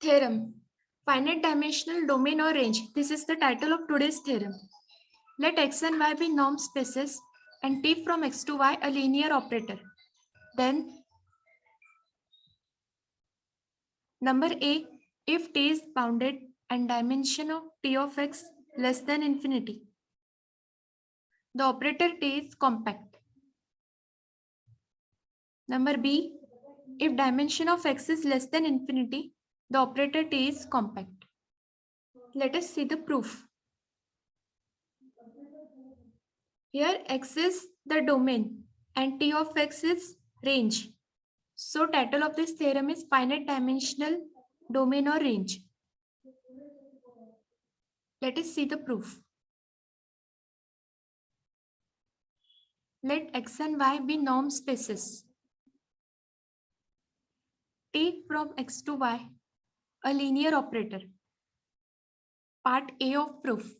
Theorem. Finite dimensional domain or range. This is the title of today's theorem. Let x and y be norm spaces and t from x to y a linear operator. Then number A, if t is bounded and dimension of t of x less than infinity, the operator t is compact. Number B, if dimension of x is less than infinity, the operator t is compact. Let us see the proof. Here x is the domain and t of x is range. So title of this theorem is finite dimensional domain or range. Let us see the proof. Let x and y be norm spaces. T from x to y a linear operator. Part A of proof.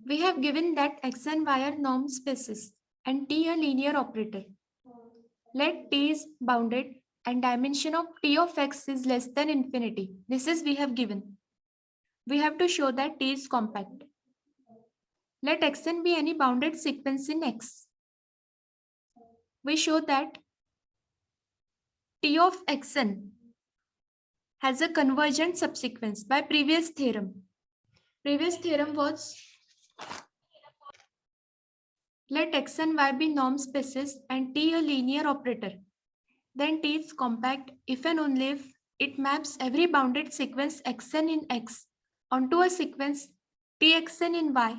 We have given that x and y are norm spaces and t a linear operator. Let t is bounded and dimension of t of x is less than infinity. This is we have given. We have to show that t is compact. Let xn be any bounded sequence in x. We show that t of xn has a convergent subsequence by previous theorem. Previous theorem was let x and y be norm spaces and t a linear operator. Then t is compact if and only if it maps every bounded sequence xn in x onto a sequence txn in y,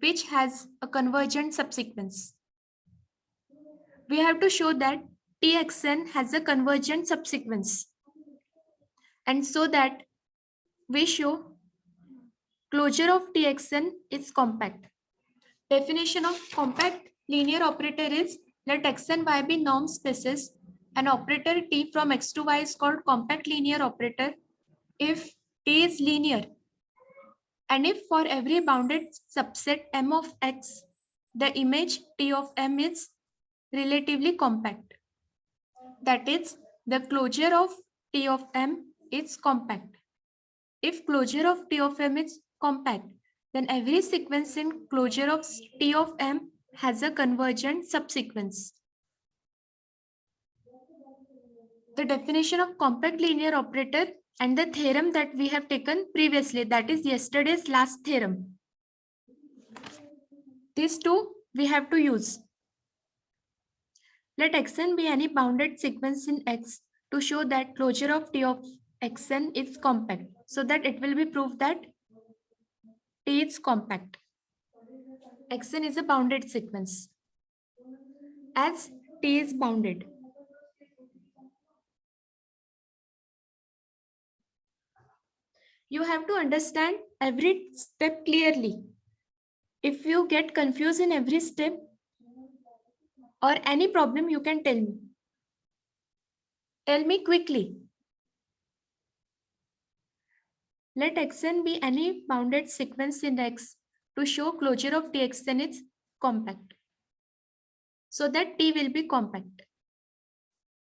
which has a convergent subsequence. We have to show that txn has a convergent subsequence. And so that we show closure of txn is compact. Definition of compact linear operator is let x and y be norm spaces. An operator t from x to y is called compact linear operator if t is linear and if for every bounded subset m of x, the image t of m is relatively compact. That is, the closure of t of m is compact. If closure of t of m is compact, then every sequence in closure of t of m has a convergent subsequence. The definition of compact linear operator and the theorem that we have taken previously, that is yesterday's last theorem. These two we have to use. Let xn be any bounded sequence in x to show that closure of t of xn is compact, so that it will be proved that t is compact. Xn is a bounded sequence. As t is bounded, you have to understand every step clearly. If you get confused in every step or any problem, you can tell me. Tell me quickly. Let xn be any bounded sequence in x to show closure of txn is compact, so that t will be compact.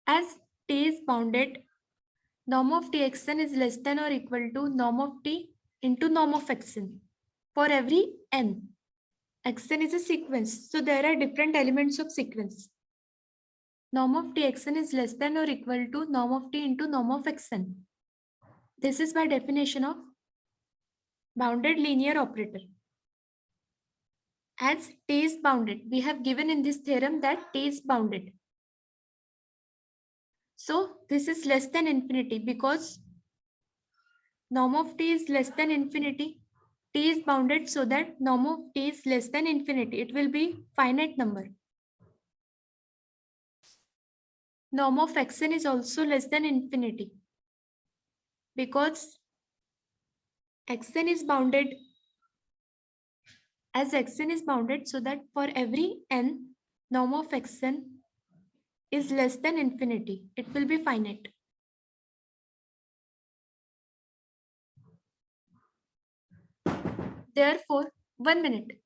As t is bounded, norm of txn is less than or equal to norm of t into norm of xn for every n. Xn is a sequence, so there are different elements of sequence. Norm of txn is less than or equal to norm of t into norm of xn. This is by definition of bounded linear operator. As t is bounded, we have given in this theorem that t is bounded. So this is less than infinity because norm of t is less than infinity. T is bounded so that norm of t is less than infinity. It will be finite number. Norm of xn is also less than infinity because xn is bounded. As xn is bounded so that for every n, norm of xn is less than infinity. It will be finite. Therefore, 1 minute.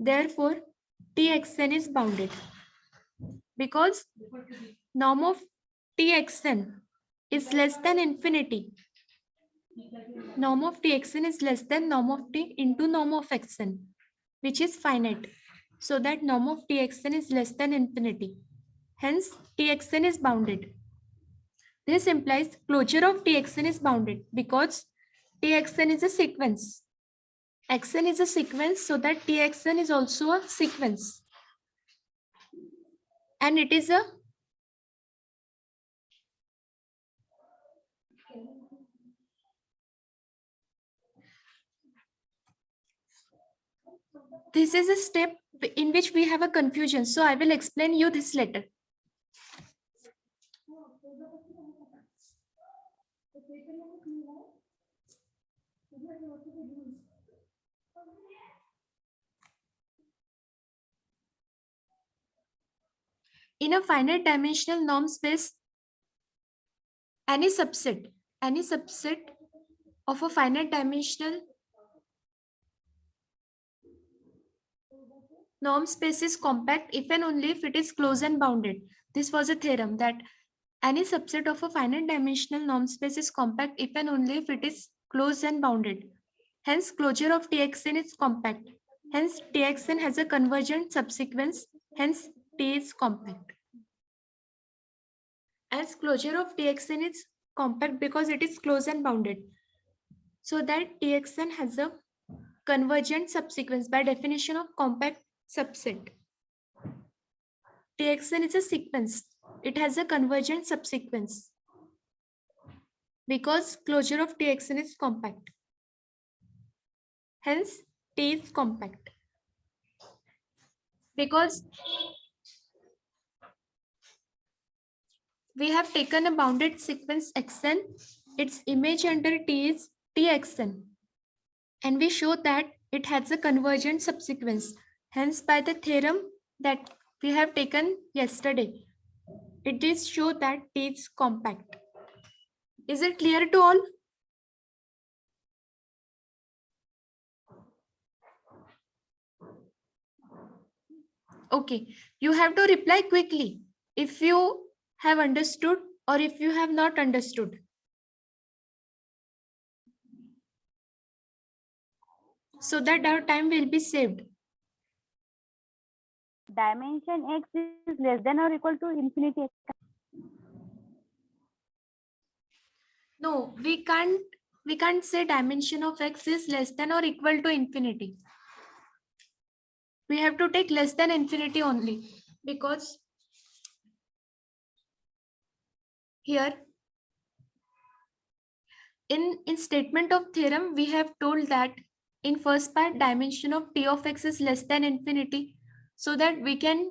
Therefore, txn is bounded. because norm of Txn is less than infinity. Norm of Txn is less than norm of T into norm of Xn, which is finite. So that norm of Txn is less than infinity. Hence, Txn is bounded. This implies closure of Txn is bounded because Txn is a sequence. Xn is a sequence, so that Txn is also a sequence. And it is a this is a step in which we have a confusion. So I will explain you this later. In a finite dimensional norm space, any subset of a finite dimensional norm space is compact if and only if it is closed and bounded. This was a theorem that any subset of a finite dimensional norm space is compact if and only if it is closed and bounded. Hence, closure of Txn is compact. Hence, Txn has a convergent subsequence. Hence, T is compact. As closure of Txn is compact because it is closed and bounded. So that Txn has a convergent subsequence by definition of compact subset. Txn is a sequence. It has a convergent subsequence because closure of Txn is compact. Hence, T is compact. Because we have taken a bounded sequence Xn, its image under T is Txn. And we show that it has a convergent subsequence. Hence, by the theorem that we have taken yesterday, it is show that T is compact. Is it clear to all? Okay, you have to reply quickly if you have understood or if you have not understood. So that our time will be saved. Dimension x is less than or equal to infinity x. No, we can't say dimension of x is less than or equal to infinity. We have to take less than infinity only because here in statement of theorem we have told that in first part dimension of T of x is less than infinity, so that we can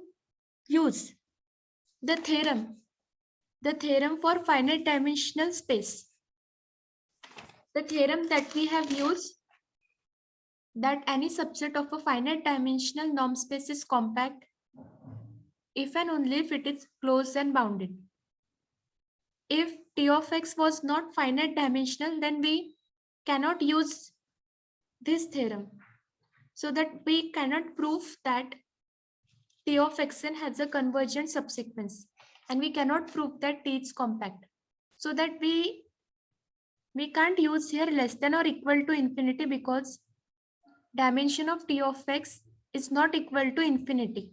use the theorem for finite dimensional space. The theorem that we have used that any subset of a finite dimensional norm space is compact if and only if it is closed and bounded. If T of x was not finite dimensional, then we cannot use this theorem, so that we cannot prove that T of xn has a convergent subsequence, and we cannot prove that T is compact. So that we can't use here less than or equal to infinity because dimension of T of x is not equal to infinity.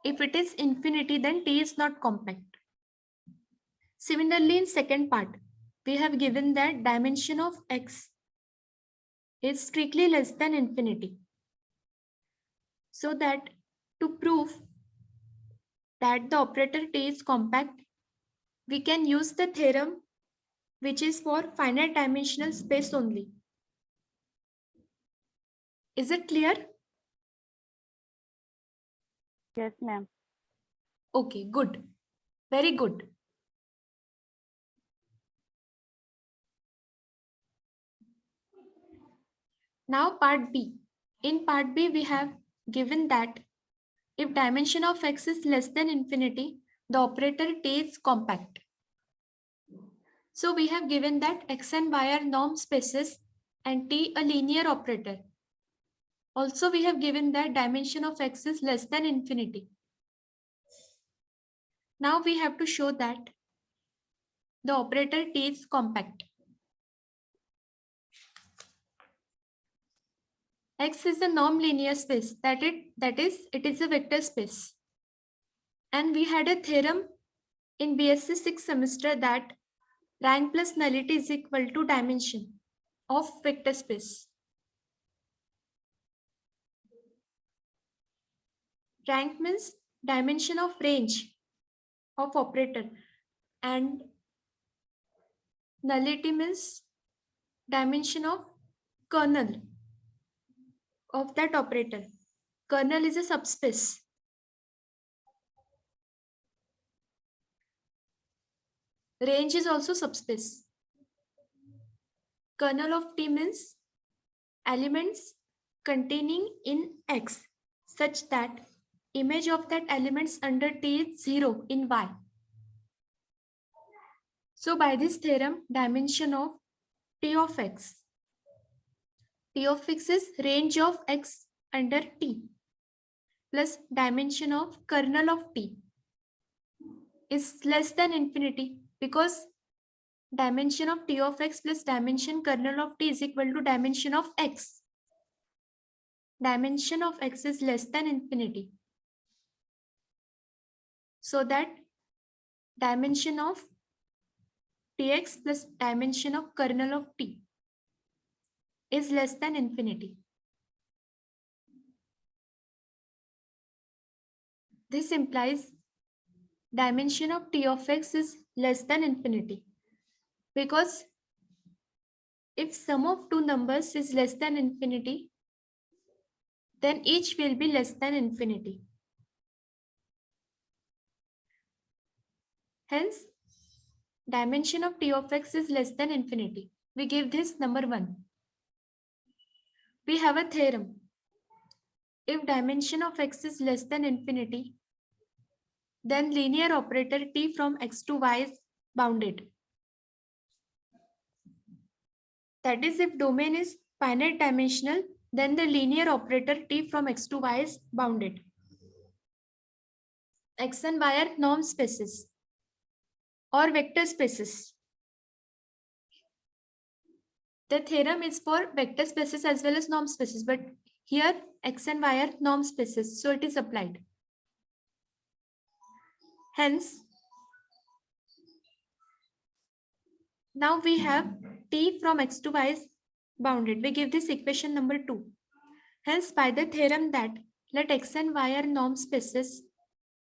If it is infinity, then T is not compact. Similarly, in second part, we have given that dimension of x is strictly less than infinity. So that to prove that the operator T is compact, we can use the theorem which is for finite dimensional space only. Is it clear? Yes, ma'am. Okay, good. Very good. Now part B. In part B, we have given that if dimension of x is less than infinity, the operator T is compact. So we have given that x and y are norm spaces and T a linear operator. Also, we have given that dimension of x is less than infinity. Now we have to show that the operator T is compact. X is a norm-linear space, that is, it is a vector space. And we had a theorem in BSc 6th semester that rank plus nullity is equal to dimension of vector space. Rank means dimension of range of operator, and nullity means dimension of kernel of that operator. Kernel is a subspace. Range is also subspace. Kernel of T means elements containing in X such that image of that elements under T is 0 in Y. So by this theorem, dimension of T of X. T of X is range of X under T plus dimension of kernel of T is less than infinity, because dimension of T of X plus dimension kernel of T is equal to dimension of X. Dimension of X is less than infinity. So that dimension of Tx plus dimension of kernel of T is less than infinity. This implies dimension of T of X is less than infinity, because if sum of two numbers is less than infinity, then each will be less than infinity. Hence, dimension of T of X is less than infinity. We give this number 1. We have a theorem. If dimension of X is less than infinity, then linear operator T from X to Y is bounded. That is, if domain is finite dimensional, then the linear operator T from X to Y is bounded. X and Y are norm spaces or vector spaces. The theorem is for vector spaces as well as norm spaces, but here X and Y are norm spaces, so it is applied. Hence, now we have T from X to Y is bounded. We give this equation number 2. Hence, by the theorem that let X and Y are norm spaces,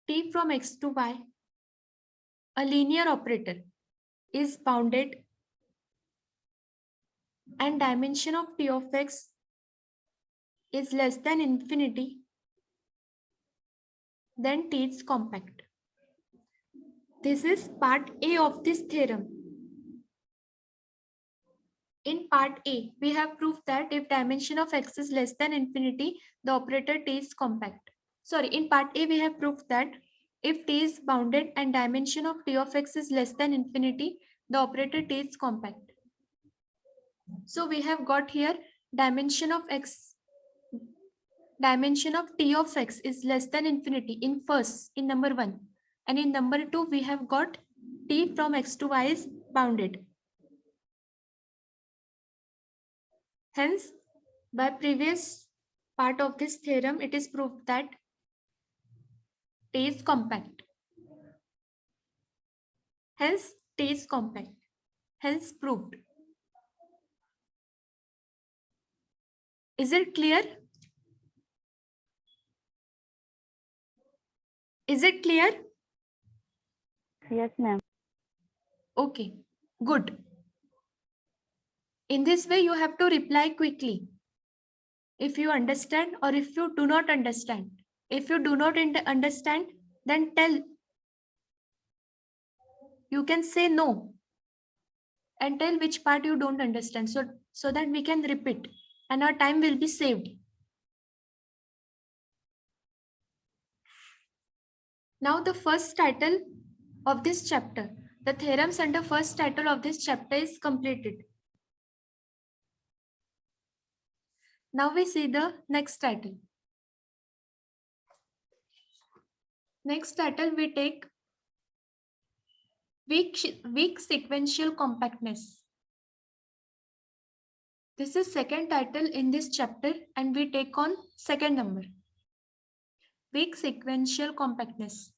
T from X to Y, a linear operator, is bounded and dimension of T of X is less than infinity, then T is compact. This is part A of this theorem. In part A, we have proved that if dimension of X is less than infinity, the operator T is compact. Sorry, in part A, we have proved that if T is bounded and dimension of T of X is less than infinity, the operator T is compact. So we have got here dimension of X, dimension of T of X is less than infinity in number 1. And in number 2, we have got T from X to Y is bounded. Hence, by previous part of this theorem, it is proved that T is compact. Hence, T is compact. Hence, proved. Is it clear? Is it clear? Yes, ma'am. Okay, good. In this way, you have to reply quickly if you understand or if you do not understand. If you do not understand, then tell. You can say no and tell which part you don't understand, so that we can repeat and our time will be saved. Now the first title of this chapter, the theorems under first title of this chapter is completed. Now we see the next title. Next title we take Weak sequential compactness. This is second title in this chapter and we take on second number. Weak sequential compactness.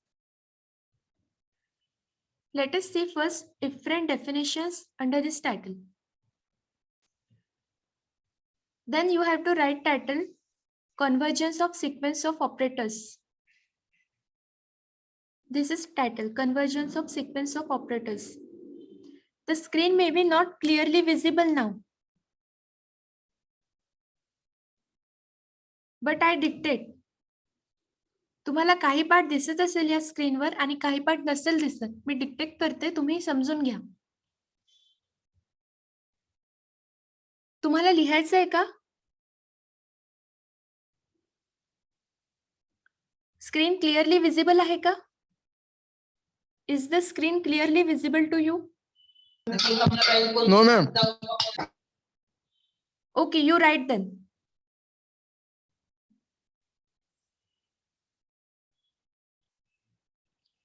Let us see first different definitions under this title. Then you have to write title Convergence of sequence of operators. This is title Convergence of sequence of operators. The screen may be not clearly visible now, but I dictate. तुम्हाला काही part दिसत असेल या स्क्रीनवर आणि काही part नसेल दिसत. मी डिक्टेट करते, तुम्ही समजून घ्या. तुम्हाला लिहायचं आहे का? स्क्रीन क्लिअरली विजिबल आहे का? Is the screen clearly visible to you? No, ma'am. Okay, you write then.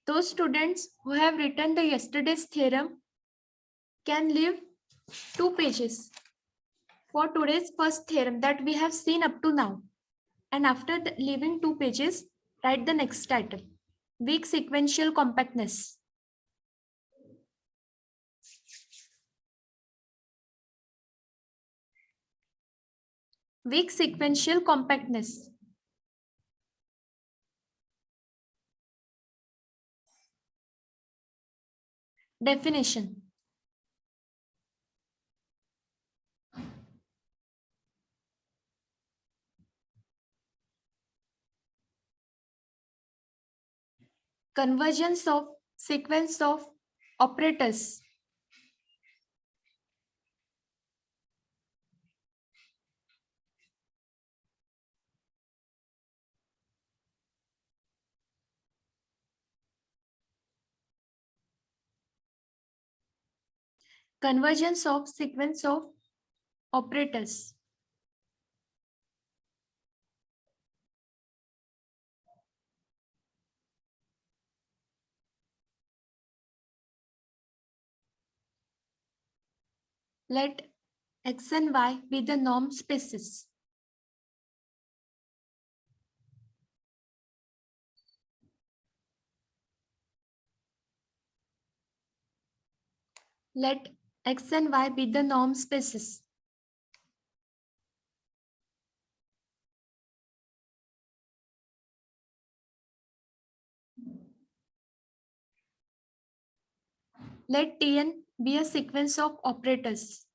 Those students who have written the yesterday's theorem can leave 2 pages for today's first theorem that we have seen up to now. And after leaving 2 pages, write the next title, Weak sequential compactness. Weak sequential compactness. Definition. Convergence of sequence of operators. Convergence of sequence of operators. Let X and Y be the norm spaces. Let X and Y be the norm spaces. Let Tn be a sequence of operators.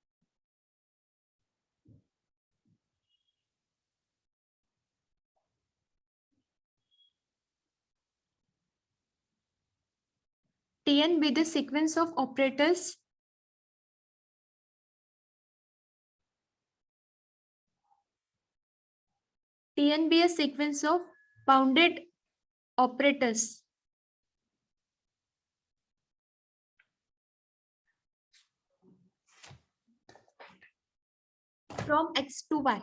Tn be the sequence of operators Tn be a sequence of bounded operators. From X to Y.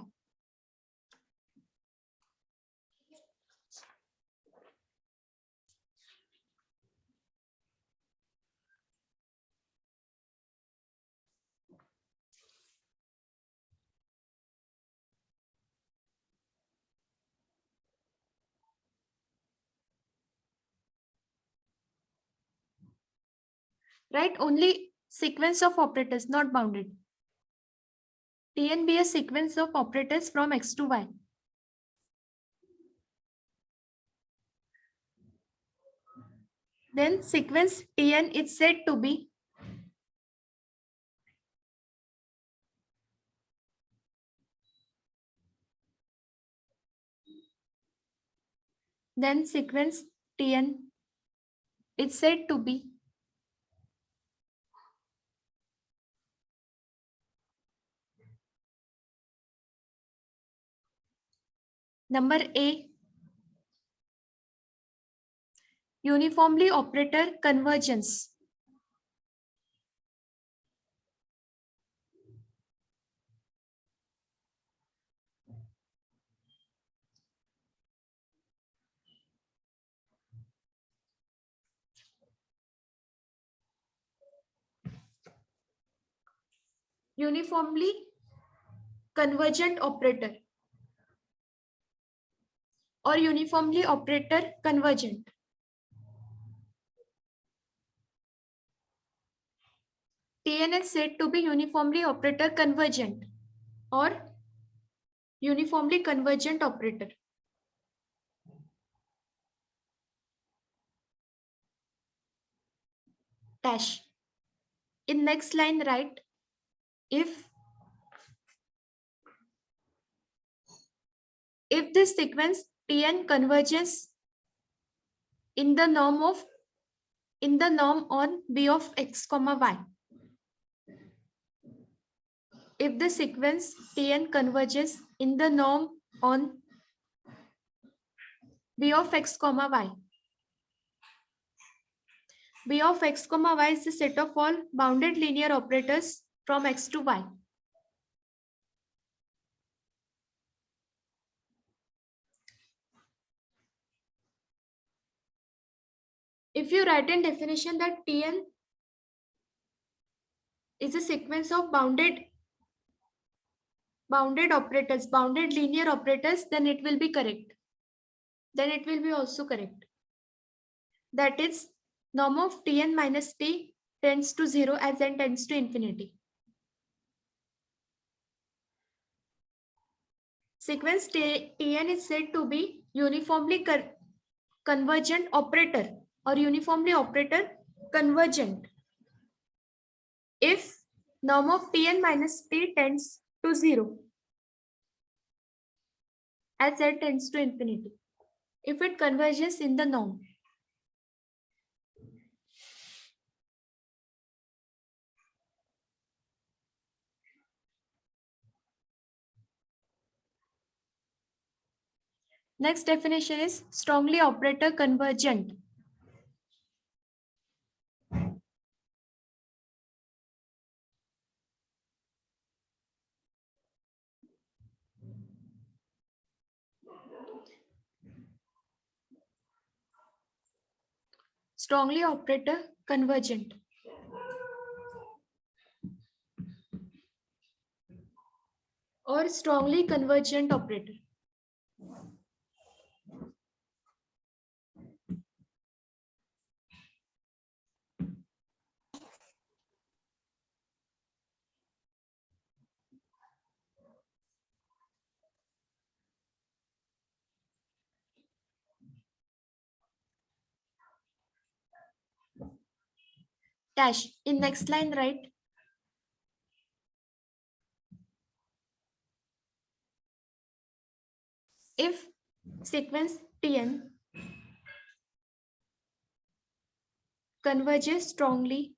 Right? Only sequence of operators, not bounded. Tn be a sequence of operators from X to Y. Then sequence Tn is said to be number A, uniformly operator convergence. uniformly convergent operator or uniformly operator convergent. Tn is said to be uniformly operator convergent or uniformly convergent operator. Dash. In next line write, if this sequence Tn converges in the norm on B of x comma y. If the sequence Tn converges in the norm on B of x comma y. B of x comma y is the set of all bounded linear operators from x to y. If you write in definition that Tn is a sequence of bounded operators, bounded linear operators, then it will be correct. Then it will be also correct. That is, norm of Tn minus T tends to 0 as n tends to infinity. Sequence Tn is said to be uniformly convergent operator or uniformly operator convergent if norm of Tn minus T tends to 0 as n tends to infinity. If it converges in the norm. Next definition is strongly operator convergent. Strongly operator convergent. Or strongly convergent operator. Dash. In next line write, if sequence Tn converges strongly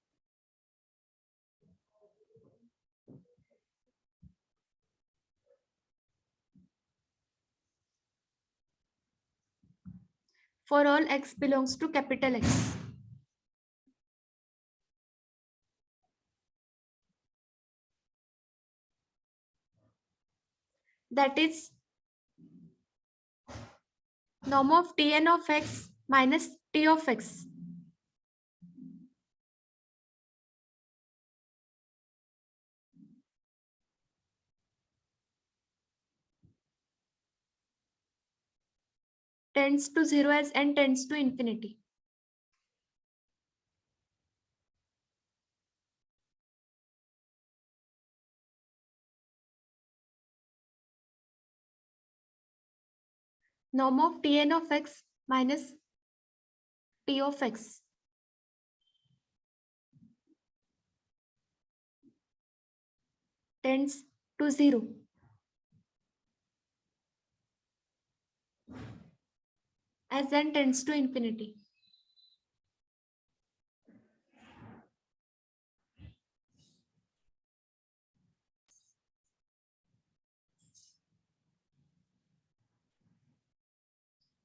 for all x belongs to capital X. That is, norm of Tn of x minus T of x tends to 0 as n tends to infinity. Norm of Tn of x minus T of x tends to 0 as n tends to infinity.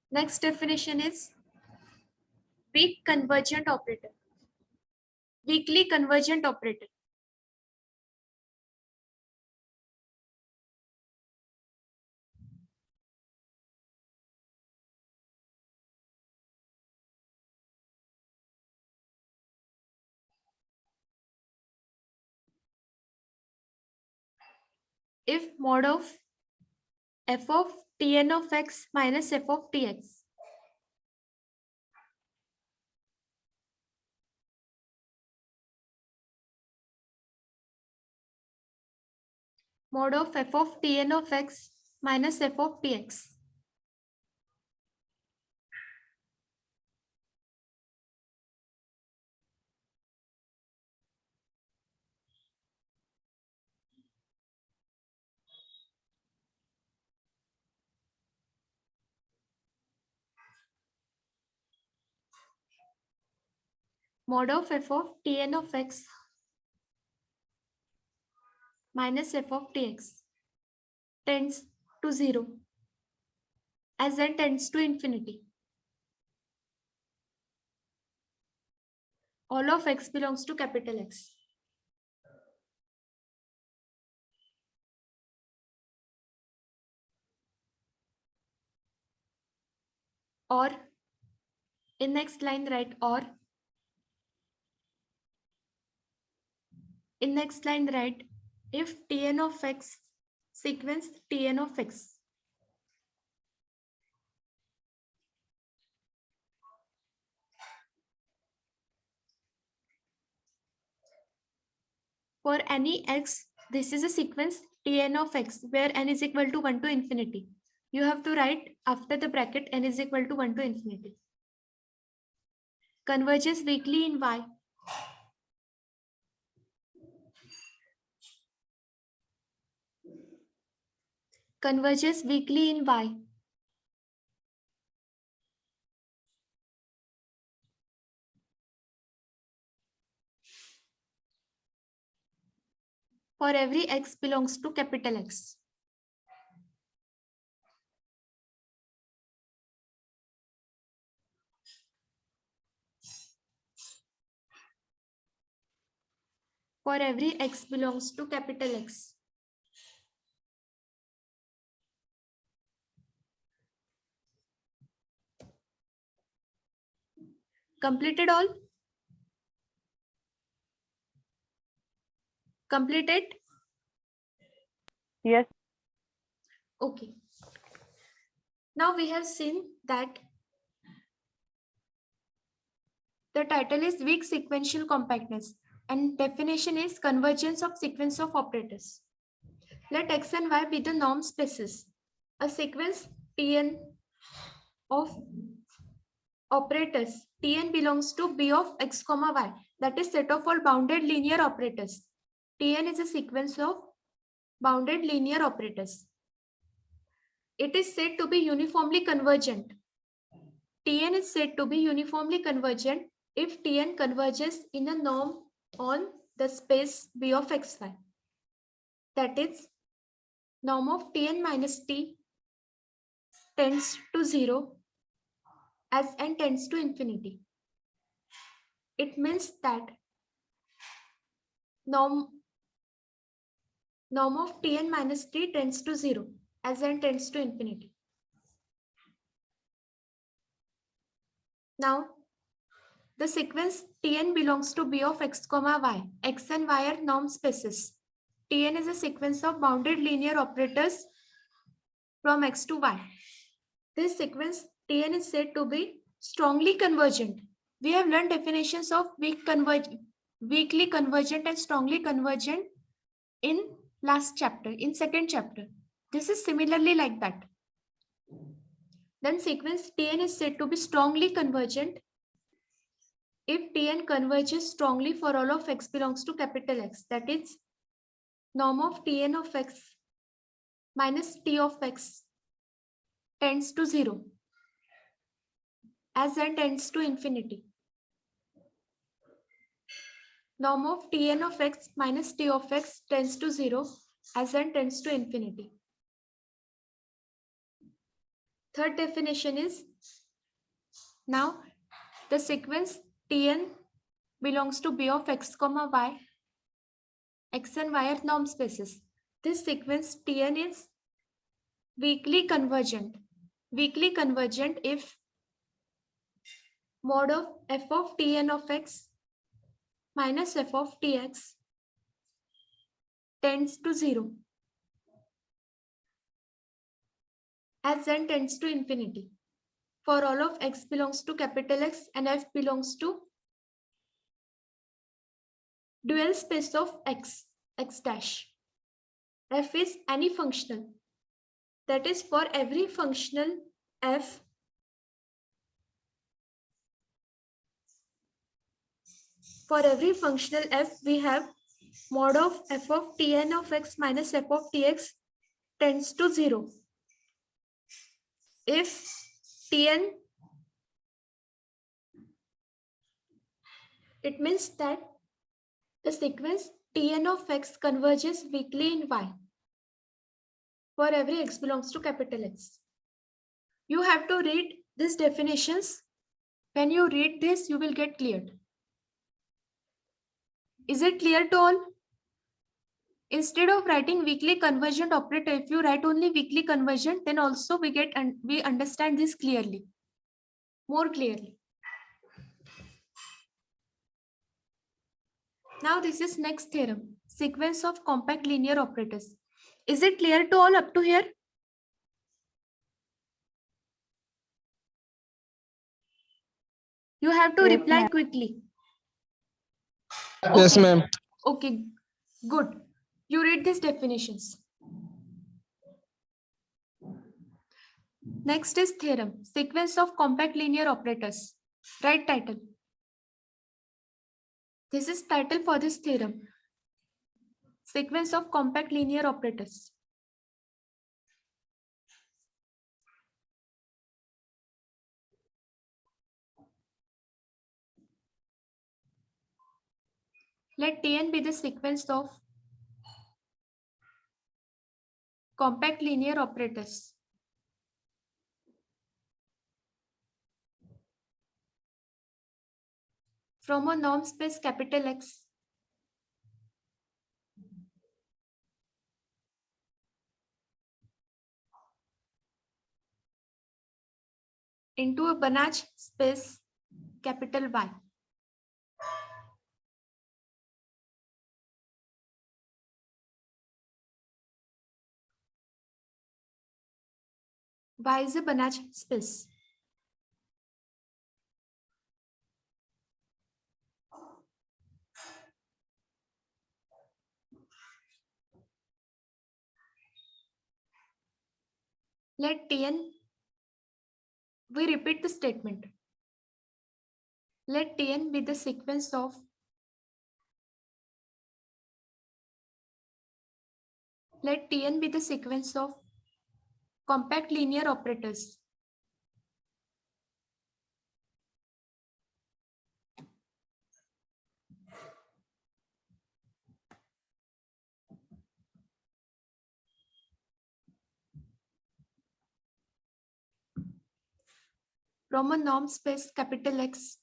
Next definition is weak convergent operator. Weakly convergent operator. if mod of f of Tn of x minus f of Tx. Mod of f of Tn of x minus f of Tx. Mod of f of Tn of x minus f of Tx tends to 0 as n tends to infinity. All of x belongs to capital X. Or in next line write or. In next line write if Tn of x sequence Tn of x. For any x, this is a sequence Tn of x where n is equal to 1 to infinity. You have to write after the bracket n is equal to 1 to infinity. Converges weakly in y. Converges weakly in y. For every x belongs to capital X. For every x belongs to capital X. Completed all? Completed? Yes. Okay. Now we have seen that the title is weak sequential compactness and definition is convergence of sequence of operators. Let x and y be the norm spaces. A sequence Tn of operators Tn belongs to B of x comma y, that is set of all bounded linear operators. Tn is a sequence of bounded linear operators. It is said to be uniformly convergent. Tn is said to be uniformly convergent if Tn converges in a norm on the space B of xy. That is, norm of Tn minus T tends to 0 as n tends to infinity. It means that norm of Tn minus T tends to 0 as n tends to infinity. Now, the sequence Tn belongs to B of x comma y. X and y are norm spaces. Tn is a sequence of bounded linear operators from x to y. This sequence Tn is said to be strongly convergent. We have learned definitions of weakly convergent and strongly convergent in last chapter, in second chapter. This is similarly like that. Then sequence Tn is said to be strongly convergent if Tn converges strongly for all of x belongs to capital X. That is, norm of Tn of x minus T of x tends to 0 as n tends to infinity. Norm of Tn of x minus T of x tends to 0 as n tends to infinity. Third definition is, now the sequence Tn belongs to B of x comma y. X and y are norm spaces. This sequence Tn is weakly convergent. Weakly convergent if mod of f of Tn of x minus f of Tx tends to 0 as n tends to infinity. For all of x belongs to capital X and f belongs to dual space of x dash. F is any functional. That is, for every functional f, we have mod of f of Tn of x minus f of Tx tends to 0. If Tn, it means that the sequence Tn of x converges weakly in y for every x belongs to capital X. You have to read these definitions. When you read this, you will get cleared. Is it clear to all? Instead of writing weakly convergent operator, if you write only weakly convergent, then also we understand this clearly, more clearly. Now this is next theorem, sequence of compact linear operators. Is it clear to all up to here? You have to Yes, reply ma'am. quickly. Yes, Okay. ma'am. Okay, good. You read these definitions. Next is theorem, sequence of compact linear operators. Write title. This is title for this theorem. Sequence of compact linear operators. Let Tn be the sequence of compact linear operators. From a norm space capital X into a Banach space capital Y. Y is a Banach space. Let Tn, we repeat the statement. Let Tn be the sequence of compact linear operators. From a norm space capital X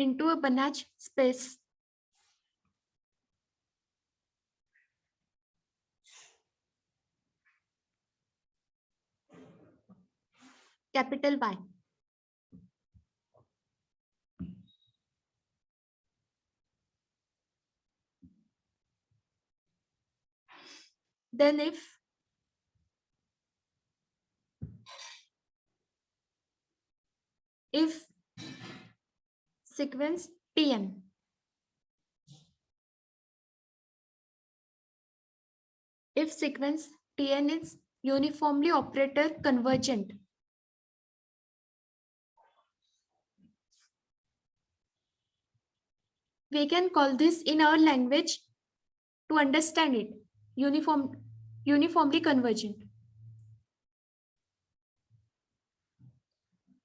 into a Banach space capital Y. Then if sequence Tn is uniformly operator convergent, we can call this in our language to understand it, uniformly convergent.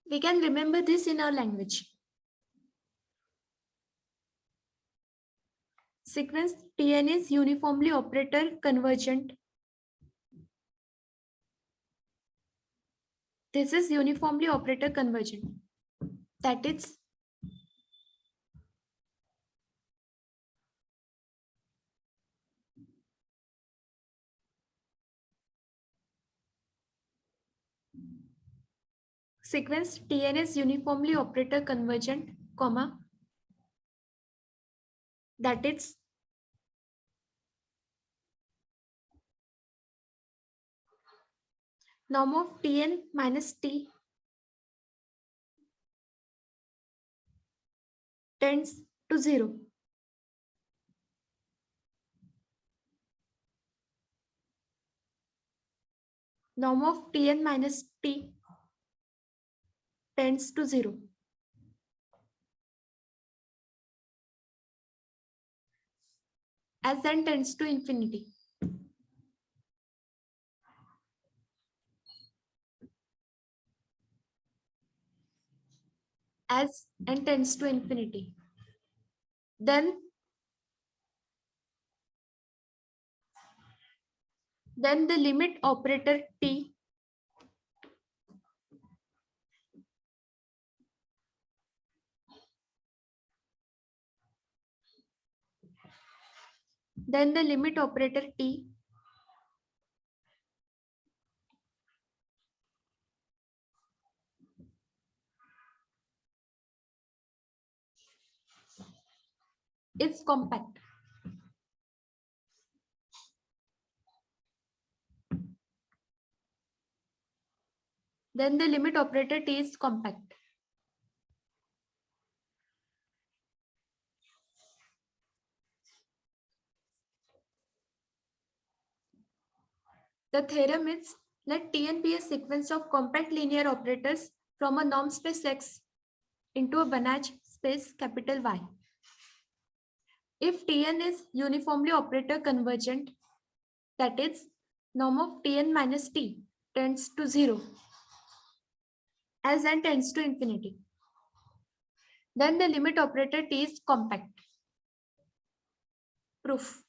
We can remember this in our language. Sequence Tn is uniformly operator convergent. This is uniformly operator convergent. That is sequence Tn is uniformly operator convergent, comma, that is norm of Tn minus T tends to 0. Norm of Tn minus T tends to 0. As n tends to infinity. As n tends to infinity. Then the limit operator T is compact. Then the limit operator T is compact. The theorem is, let Tn be a sequence of compact linear operators from a norm space X into a Banach space capital Y. If Tn is uniformly operator convergent, that is, norm of Tn minus T tends to 0 as n tends to infinity, then the limit operator T is compact. Proof.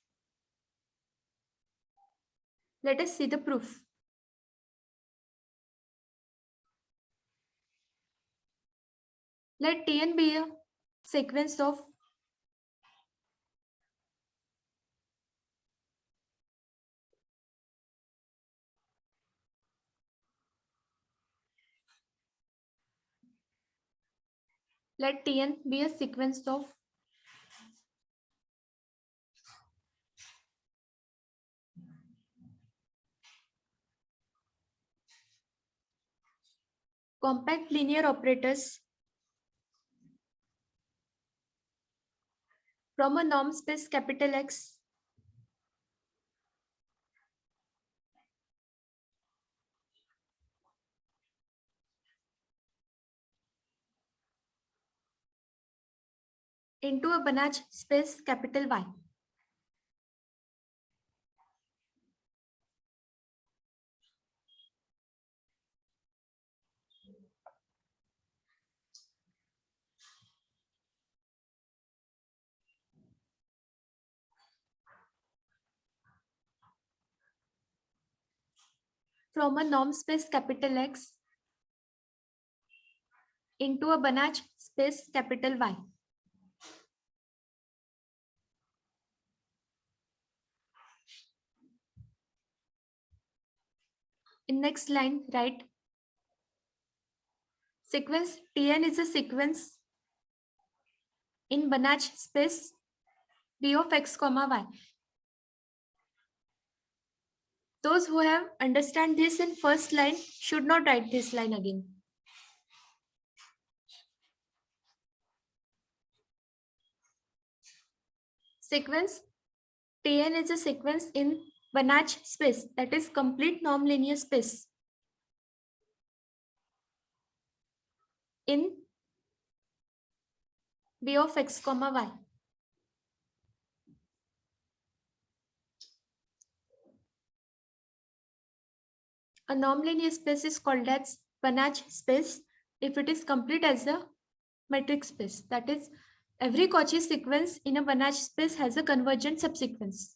Let us see the proof. Let Tn be a sequence of compact linear operators from a norm space capital X into a Banach space capital Y. From a norm space capital X into a Banach space capital Y. In next line, write sequence Tn is a sequence in Banach space B of X comma Y. Those who have understand this in first line should not write this line again. Sequence Tn is a sequence in Banach space, that is complete norm linear space in B of X comma Y. A norm linear space is called as Banach space if it is complete as a metric space. That is, every Cauchy sequence in a Banach space has a convergent subsequence.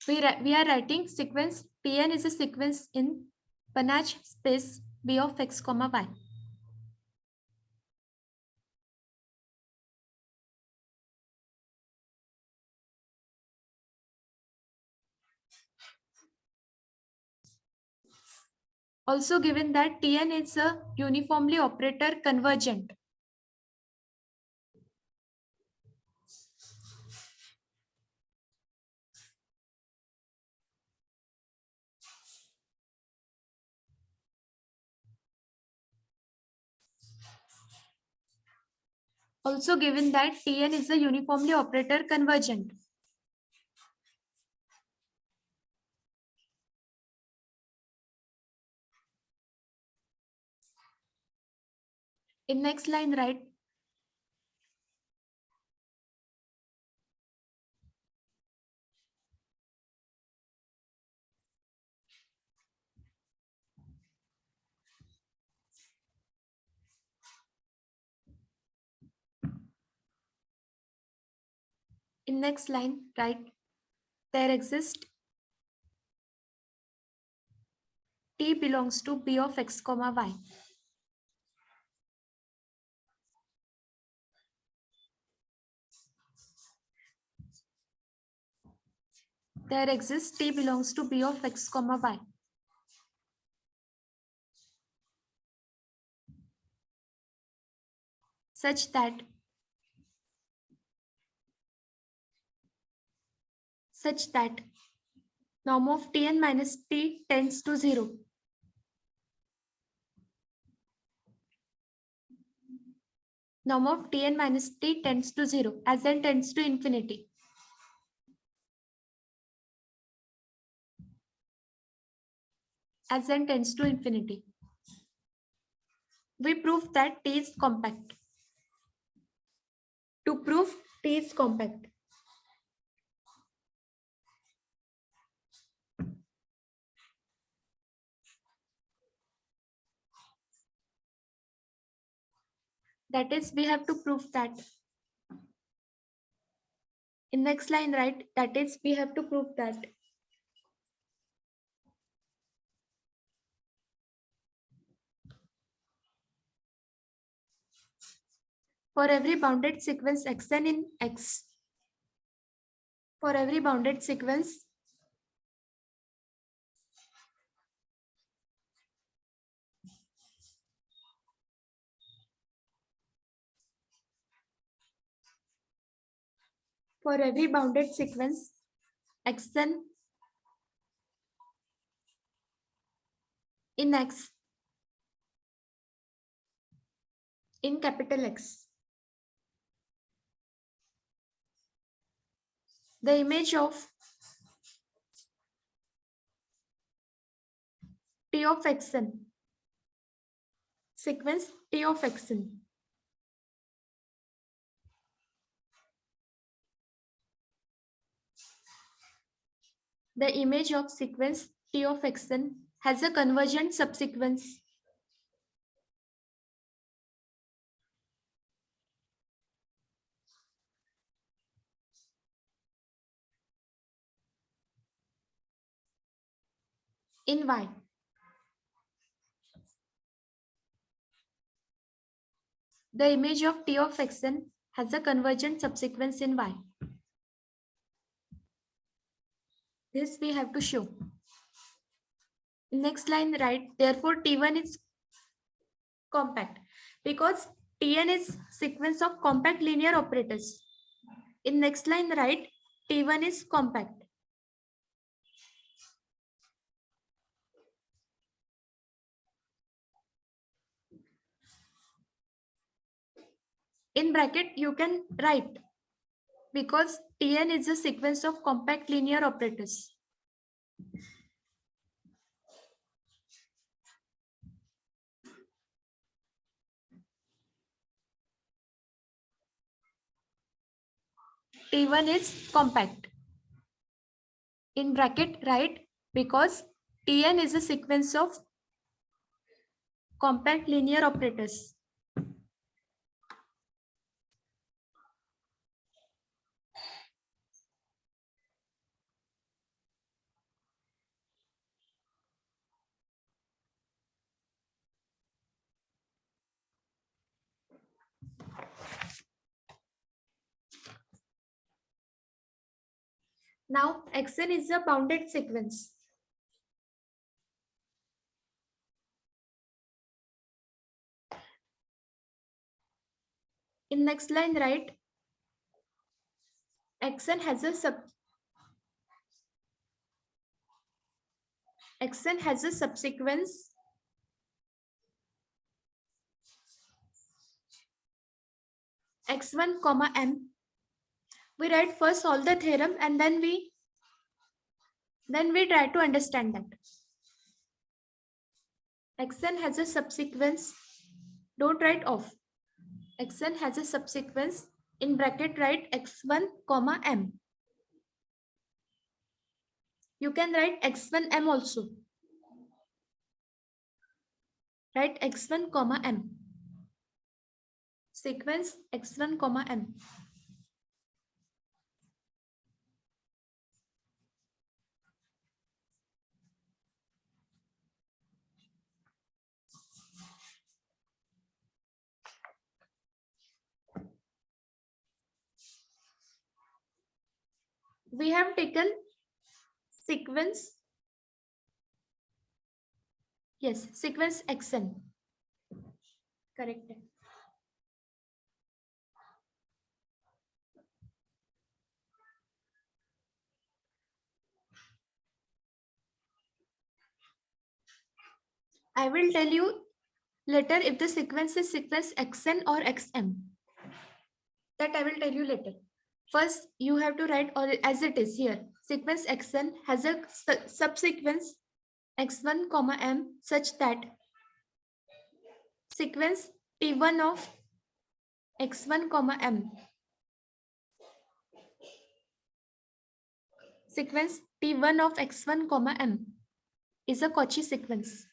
We are writing sequence Tn is a sequence in Banach space B of X comma Y. Also given that Tn is a uniformly operator convergent. Also given that Tn is a uniformly operator convergent. In next line, write in next line, write there exists T belongs to B of x comma y. There exists T belongs to B of x comma y. Such that norm of Tn minus T tends to 0. Norm of Tn minus T tends to 0 as n tends to infinity. As n tends to infinity. We prove that T is compact. To prove T is compact, that is, we have to prove that. In next line, write that is, we have to prove that. For every bounded sequence xn in X, for every bounded sequence xn in X in capital X, the image of T of xn, sequence T of xn, the image of sequence T of xn has a convergent subsequence in Y. The image of T of xn has a convergent subsequence in Y. This we have to show. Next line, write therefore T1 is compact because Tn is sequence of compact linear operators. In next line, write T1 is compact. In bracket, you can write because Tn is a sequence of compact linear operators. T1 is compact. In bracket, write because Tn is a sequence of compact linear operators. Now, Xn is a bounded sequence. In next line, write xn has a subsequence x1 comma m. We write first all the theorem and then we try to understand that. xn has a subsequence, don't write of. xn has a subsequence, in bracket write x1 comma m. You can write x1 m also. Write x1 comma m. Sequence x1 comma m. We have taken sequence, yes, sequence xn. Correct. I will tell you later if the sequence is sequence xn or xm. That I will tell you later. First, you have to write all as it is here. Sequence xn has a subsequence x1 comma m such that sequence t1 of x1 comma m, sequence t1 of x1 comma m is a Cauchy sequence.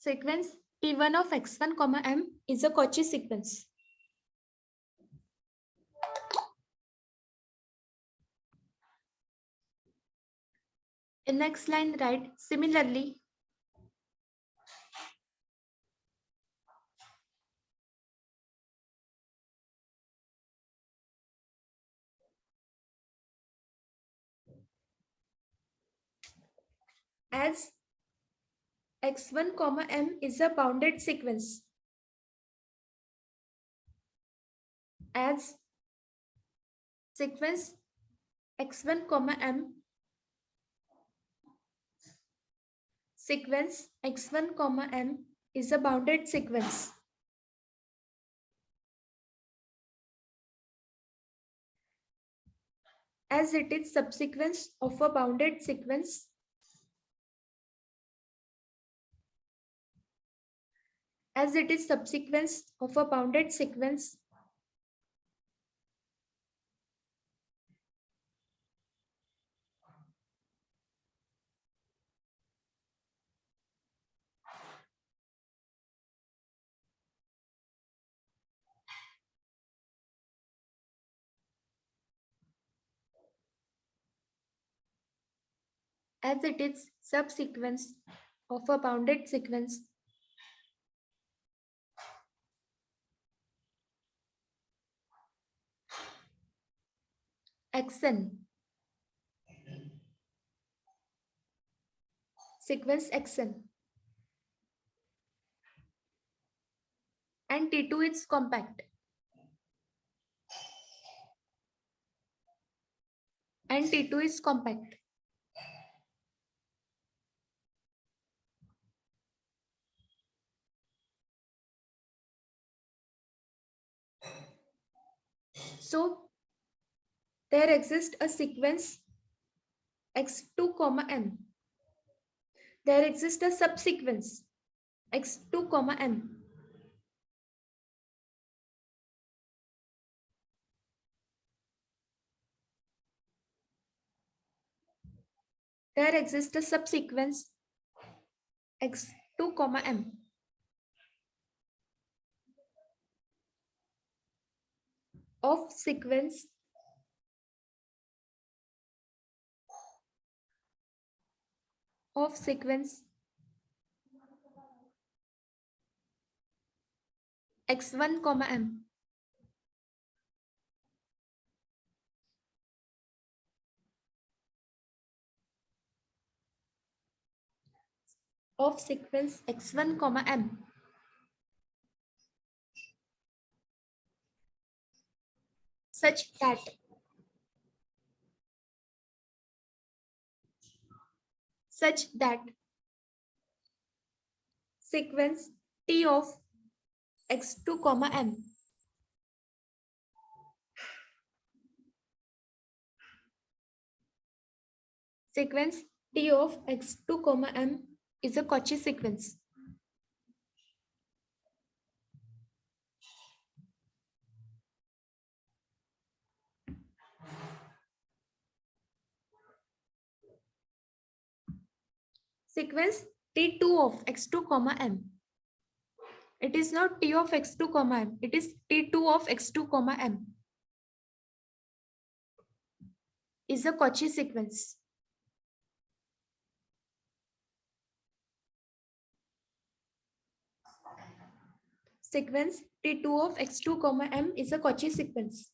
Sequence t1 of x1 comma m is a Cauchy sequence. In next line, write similarly as x1 comma m is a bounded sequence, as sequence x1 comma m, sequence x1 comma m is a bounded sequence. As it is subsequence of a bounded sequence, as it is subsequence of a bounded sequence, as it is subsequence of a bounded sequence, xn, sequence xn, and T2 is compact, and T2 is compact. So there exists a sequence x2 comma m. There exists a subsequence x2 comma m. There exists a subsequence x2 comma m. Of sequence x1 comma m. Of sequence x1 comma m. Such that sequence t of x2 comma m sequence t of x2 comma m is a Cauchy sequence. Sequence t2 of x2 comma m. It is not t of x2 comma m. It is t2 of x2 comma m is a Cauchy sequence. Sequence t2 of x2 comma m is a Cauchy sequence.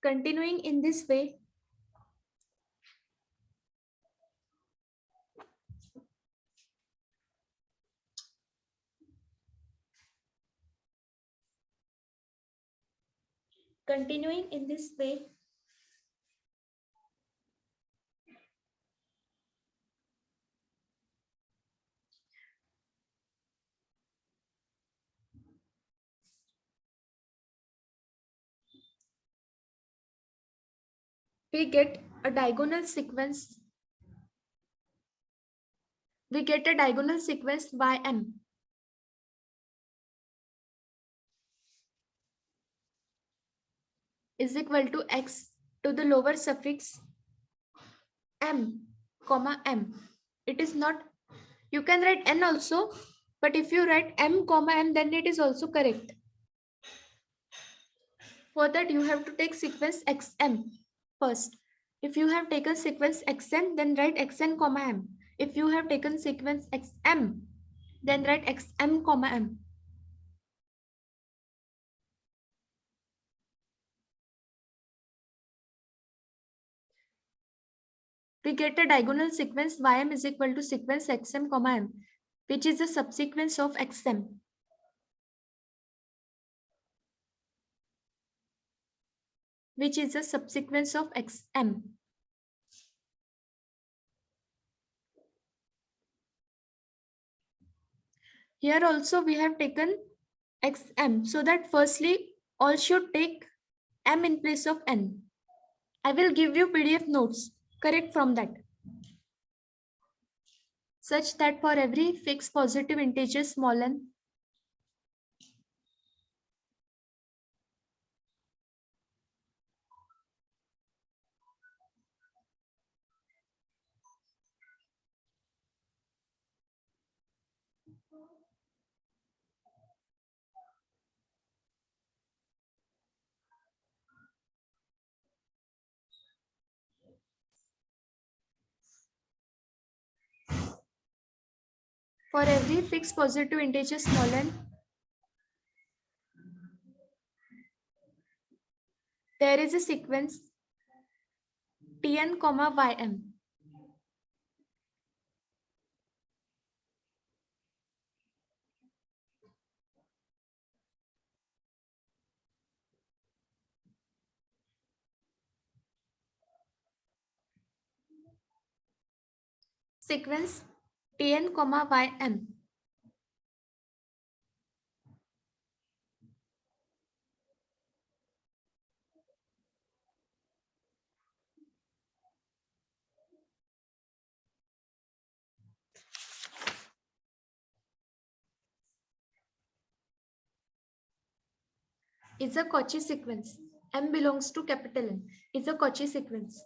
Continuing in this way, we get a diagonal sequence. We get a diagonal sequence ym is equal to x to the lower suffix m comma m. It is not, you can write n also, but if you write m comma m, then it is also correct. For that, you have to take sequence xm first. If you have taken sequence xn, then write xn comma m. If you have taken sequence xm, then write xm comma m. We get a diagonal sequence ym is equal to sequence xm comma m, which is a subsequence of xm. Which is a subsequence of xm. Here also we have taken xm, so that firstly all should take m in place of n. I will give you PDF notes, correct from that. Such that for every fixed positive integer small n, for every fixed positive integer small n, there is a sequence Tn comma ym. Sequence Tn comma ym. Is a Cauchy sequence. M belongs to capital N. Is a Cauchy sequence.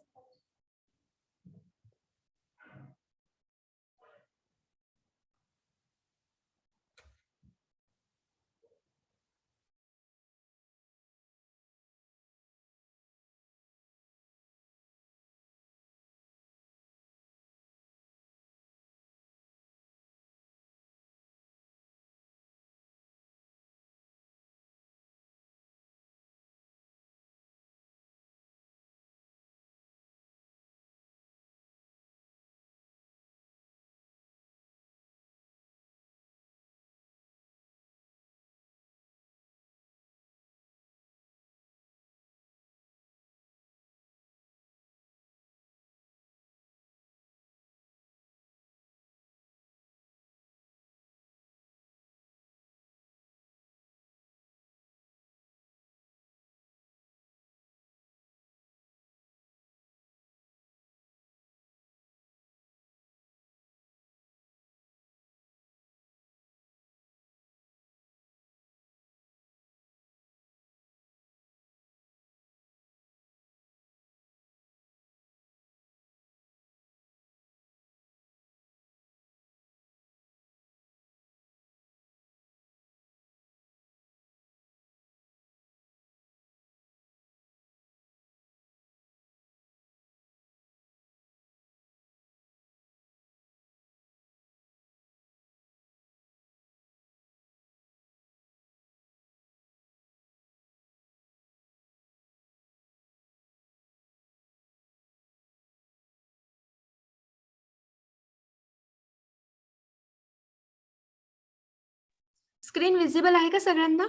Screen visible आहे का सगळ्यांना?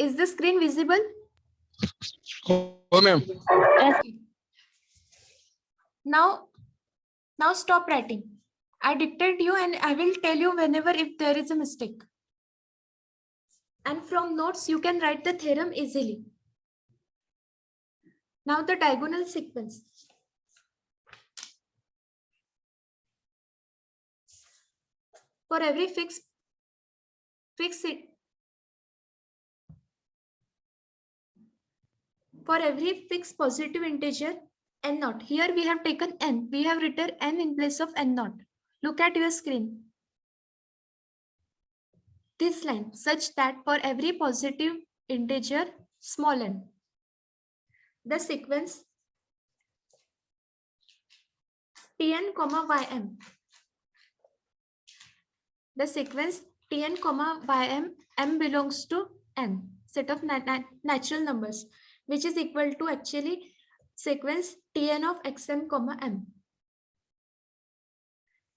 Is the screen visible? हो ma'am. Now stop writing. I dictate you and I will tell you whenever if there is a mistake. And from notes you can write the theorem easily. Now the diagonal sequence. For every fixed positive integer n naught. Here we have taken n. We have written n in place of n naught. Look at your screen. This line such that for every positive integer small n, the sequence Tn, Ym. The sequence Tn, Ym, m belongs to n, set of natural numbers, which is equal to actually sequence Tn of xm, m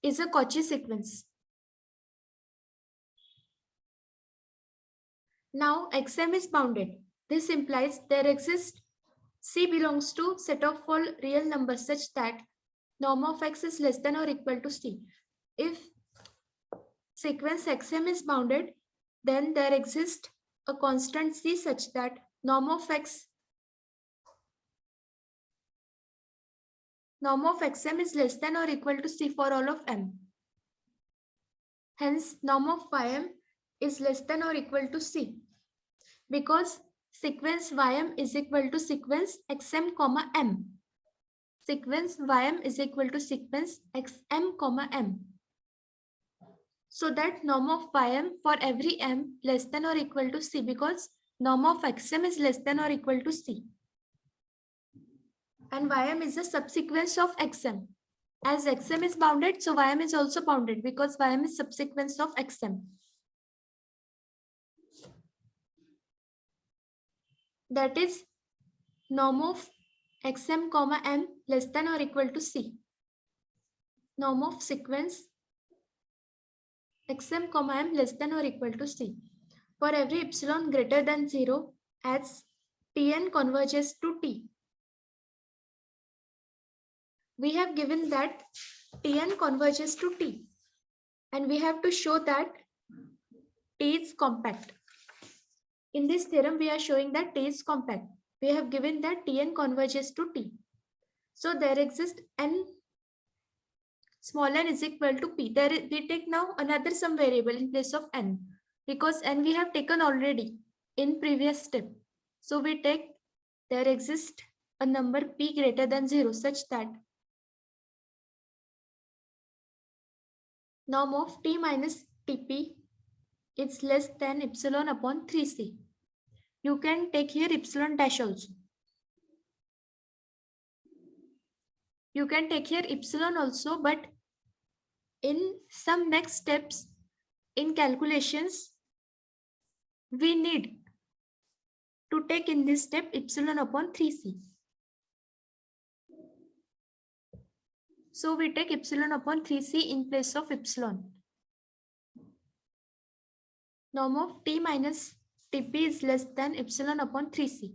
is a Cauchy sequence. Now xm is bounded. This implies there exists C belongs to set of all real numbers such that norm of x is less than or equal to C. If sequence xm is bounded, then there exists a constant C such that norm of xm is less than or equal to C for all of m. Hence, norm of ym is less than or equal to C, because sequence ym is equal to sequence xm, m. Sequence ym is equal to sequence xm, m. So that norm of ym for every m less than or equal to C, because norm of xm is less than or equal to C. And ym is a subsequence of xm. As xm is bounded, so ym is also bounded because ym is subsequence of xm. That is norm of xm, m less than or equal to C. Norm of sequence xm, m less than or equal to C. For every epsilon greater than 0, as Tn converges to T. We have given that Tn converges to T, and we have to show that T is compact. In this theorem, we are showing that T is compact. We have given that Tn converges to T. So there exists n, small n is equal to P. We take now another some variable in place of n, because n we have taken already in previous step. So we take, there exists a number P greater than 0 such that norm of T minus Tp is less than epsilon upon 3C. You can take here epsilon dash also. You can take here epsilon also, but in some next steps in calculations, we need to take in this step epsilon upon 3C. So we take epsilon upon 3C in place of epsilon. Norm of T minus Tp is less than epsilon upon 3C.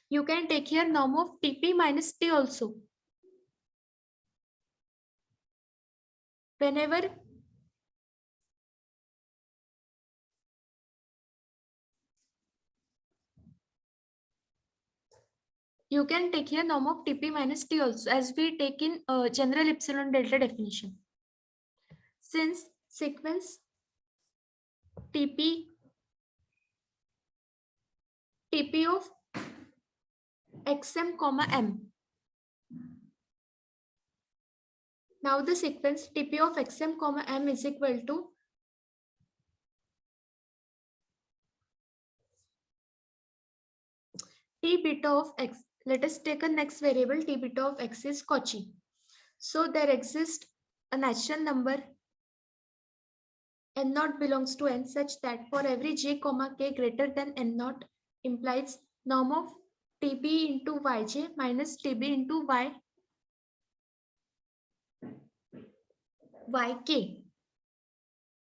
You can take here norm of Tp minus T also. Whenever you can take here norm of Tp minus T also, as we take in general epsilon delta definition. Since sequence Tp of xm, m. Now the sequence Tp of xm, m is equal to T beta of x. Let us take a next variable. T beta of x is Cauchy. So there exists a natural number n naught belongs to n such that for every j, k greater than n naught implies norm of Tb into yj minus Tb into yk.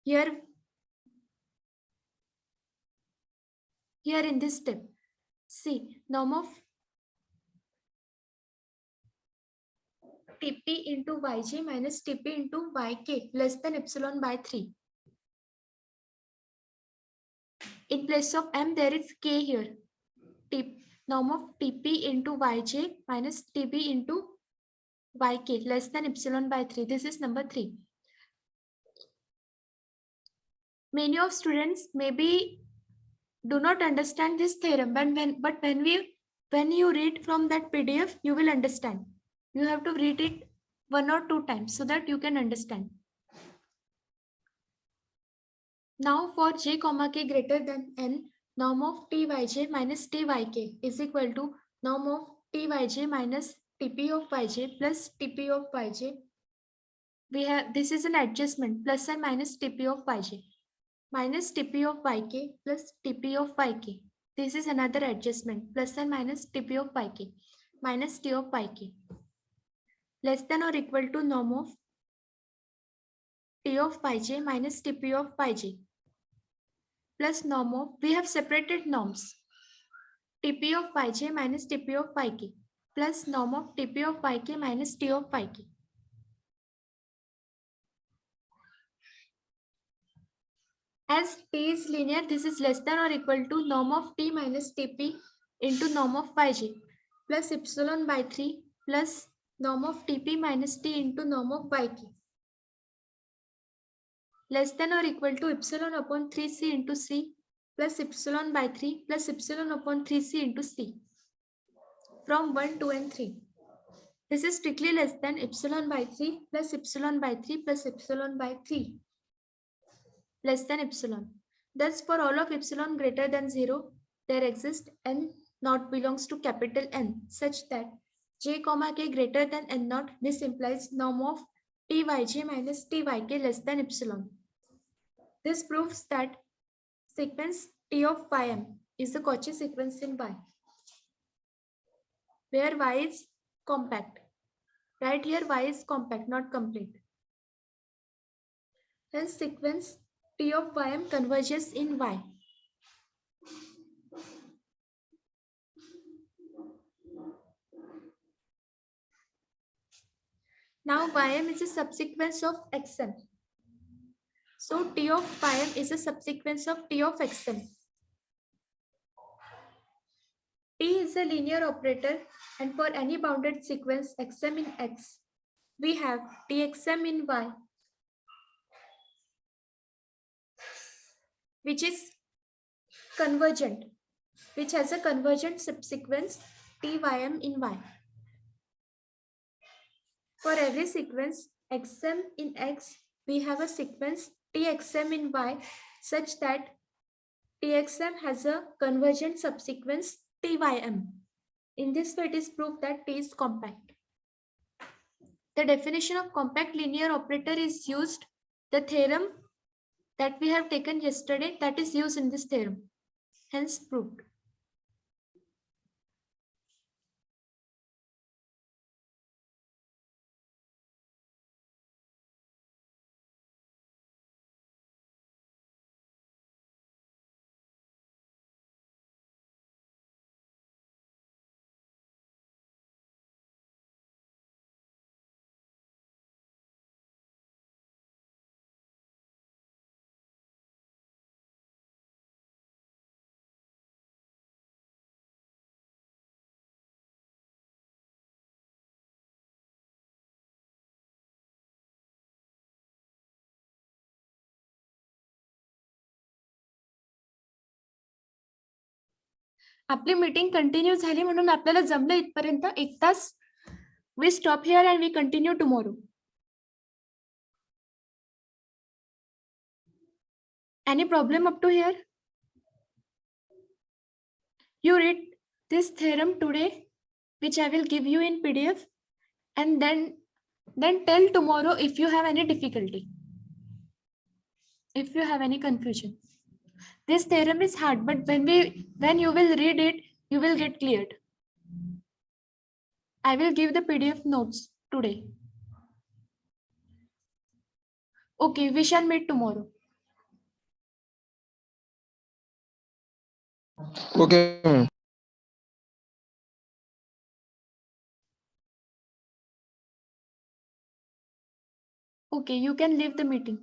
Here in this step, see, norm of Tp into Yj minus Tp into Yk less than epsilon by 3. In place of m, there is k here. Norm of Tp into Yj minus Tb into Yk less than epsilon by 3. This is number 3. Many of students maybe do not understand this theorem, but when you read from that PDF, you will understand. You have to read it 1 or 2 times so that you can understand. Now for j comma k greater than n, norm of Tyj minus Tyk is equal to norm of Tyj minus Tp of Yj plus Tp of Yj. This is an adjustment, plus and minus Tp of Yj minus Tp of Yk plus Tp of Yk. This is another adjustment, plus and minus Tp of Yk minus T of Yk less than or equal to norm of T of Yj minus Tp of Yj plus norm of, we have separated norms, Tp of Yj minus Tp of Yk plus norm of Tp of Yk minus T of Yk. As T is linear, this is less than or equal to norm of T minus Tp into norm of Yj plus epsilon by 3 plus norm of Tp minus T into norm of Yk less than or equal to epsilon upon 3c into c plus epsilon by 3 plus epsilon upon 3c into c from 1, 2 and 3. This is strictly less than epsilon by 3 plus epsilon by 3 plus epsilon by 3 less than epsilon. Thus, for all of epsilon greater than 0, there exists n naught belongs to capital N such that j comma k greater than n naught. This implies norm of Tyj minus Tyk less than epsilon. This proves that sequence T of Ym is the Cauchy sequence in Y, where Y is compact. Right here, Y is compact, not complete. Hence, sequence T of Ym converges in Y. Now, Ym is a subsequence of Xm. So, T of Ym is a subsequence of T of Xm. T is a linear operator, and for any bounded sequence Xm in X, we have Txm in Y, which is convergent, which has a convergent subsequence Tym in Y. For every sequence Xm in X, we have a sequence Txm in Y such that Txm has a convergent subsequence Tym. In this way, it is proved that T is compact. The definition of compact linear operator is used, the theorem that we have taken yesterday, that is used in this theorem, hence proved. आपली meeting continue झाली म्हणून आपल्याला जमलं इथपर्यंत. 1 तास. We stop here and we continue tomorrow. Any problem up to here? You read this theorem today, which I will give you in PDF, and then tell tomorrow if you have any difficulty, if you have any confusion. This theorem is hard, but when you will read it, you will get cleared. I will give the PDF notes today. Okay, we shall meet tomorrow. Okay, ma'am. Okay, you can leave the meeting.